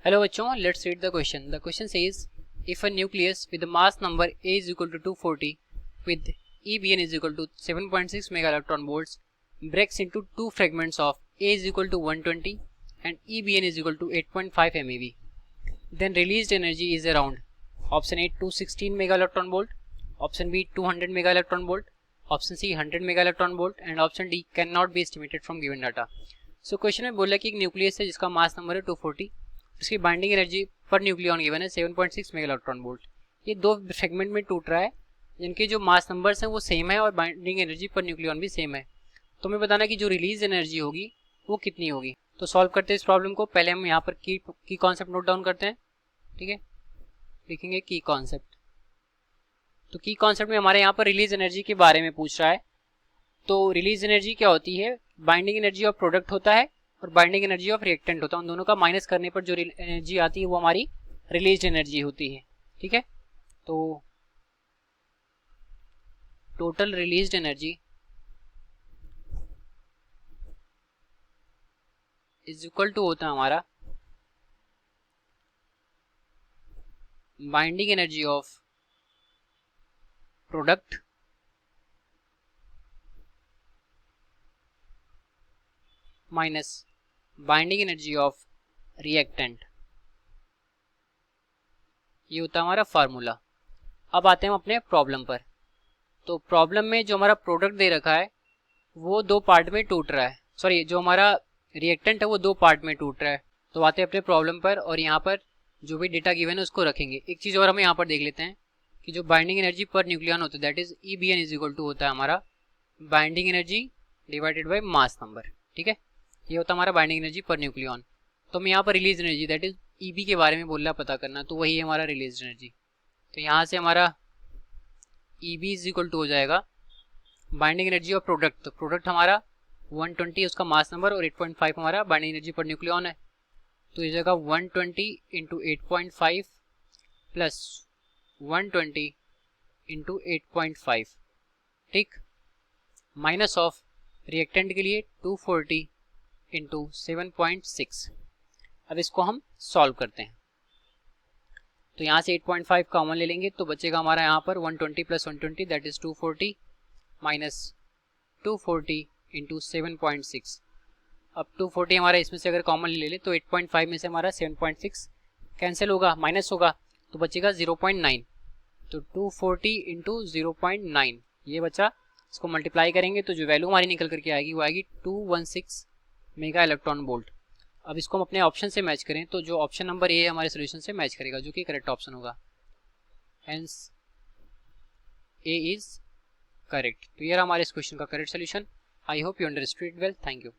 Hello बच्चों, let's read the question. The question says, if a nucleus with the mass number A is equal to 240 with EBN is equal to 7.6 mega electron volts breaks into two fragments of A is equal to 120 and EBN is equal to 8.5 MeV, then released energy is around option A 216 mega electron volt, option B 200 mega electron volt, option C 100 mega electron volt and option D cannot be estimated from given data. So question में बोला कि एक nucleus है जिसका mass number है 240, उसकी binding energy per nucleon given है 7.6 mega electron volt. ये दो सेगमेंट में टूट रहा है जिनके जो मास नंबर्स हैं वो सेम है और बाइंडिंग एनर्जी पर न्यूक्लियन भी सेम है। तो हमें बताना कि जो रिलीज एनर्जी होगी वो कितनी होगी। तो सॉल्व करते हैं इस प्रॉब्लम को। पहले हम यहाँ पर की कॉन्सेप्ट नोट डाउन करते हैं, ठीक है। लिखेंगे की कॉन्सेप्ट। तो की कॉन्सेप्ट में हमारे यहाँ पर रिलीज एनर्जी के बारे में पूछ रहा है। तो रिलीज एनर्जी क्या होती है? बाइंडिंग एनर्जी ऑफ प्रोडक्ट होता है और बाइंडिंग एनर्जी ऑफ रिएक्टेंट होता है। उन दोनों का माइनस करने पर जो एनर्जी आती है वो हमारी रिलीज एनर्जी होती है, ठीक है। तो total released energy is equal to होता है हमारा binding energy of product minus binding energy of reactant. ये होता है हमारा फार्मूला। अब आते हैं हम अपने प्रॉब्लम पर। तो प्रॉब्लम में जो हमारा प्रोडक्ट दे रखा है वो दो पार्ट में टूट रहा है, सॉरी जो हमारा रिएक्टेंट है वो दो पार्ट में टूट रहा है। तो आते हैं अपने प्रॉब्लम पर और यहाँ पर जो भी डेटा गिवन है उसको रखेंगे। एक चीज़ और हम यहाँ पर देख लेते हैं कि जो बाइंडिंग एनर्जी पर न्यूक्लियन होता है that is EBN is equal to होता है हमारा binding energy divided by mass number, ठीक है। ये होता है हमारा बाइंडिंग एनर्जी पर न्यूक्लियन। तो मैं यहाँ पर release energy that is EB के बारे में बोल रहा पता करना, तो वही है हमारा रिलीज एनर्जी। तो यहाँ से हमारा EB इज इक्वल टू हो जाएगा बाइंडिंग एनर्जी ऑफ प्रोडक्ट। तो प्रोडक्ट हमारा 120 उसका मास नंबर और 8.5 हमारा बाइंडिंग एनर्जी पर न्यूक्लियन है। तो इस जगह 120 इंटू 8.5 प्लस 120 इंटू 8.5, ठीक, माइनस ऑफ रिएक्टेंट के लिए 240 इंटू 7.6। अब इसको हम सॉल्व करते हैं। तो यहाँ से 8.5 कॉमन ले लेंगे तो बचेगा हमारा यहाँ पर 120 plus 120 that is 240 minus 240 into 7.6। अब 240 हमारा इसमें से अगर कॉमन ले ले तो 8.5 में से हमारा 7.6 कैंसिल होगा, माइनस होगा, तो बचेगा 0.9। तो 240 इंटू 0.9 ये बचा। इसको मल्टीप्लाई करेंगे तो जो वैल्यू हमारी निकल करके आएगी वो आएगी 216 मेगा इलेक्ट्रॉन वोल्ट। अब इसको हम अपने ऑप्शन से मैच करें तो जो ऑप्शन नंबर ए हमारे सोल्यूशन से मैच करेगा जो कि करेक्ट ऑप्शन होगा। Hence A is correct. तो ये हमारे इस क्वेश्चन का correct solution. I hope you understood it well. Thank you.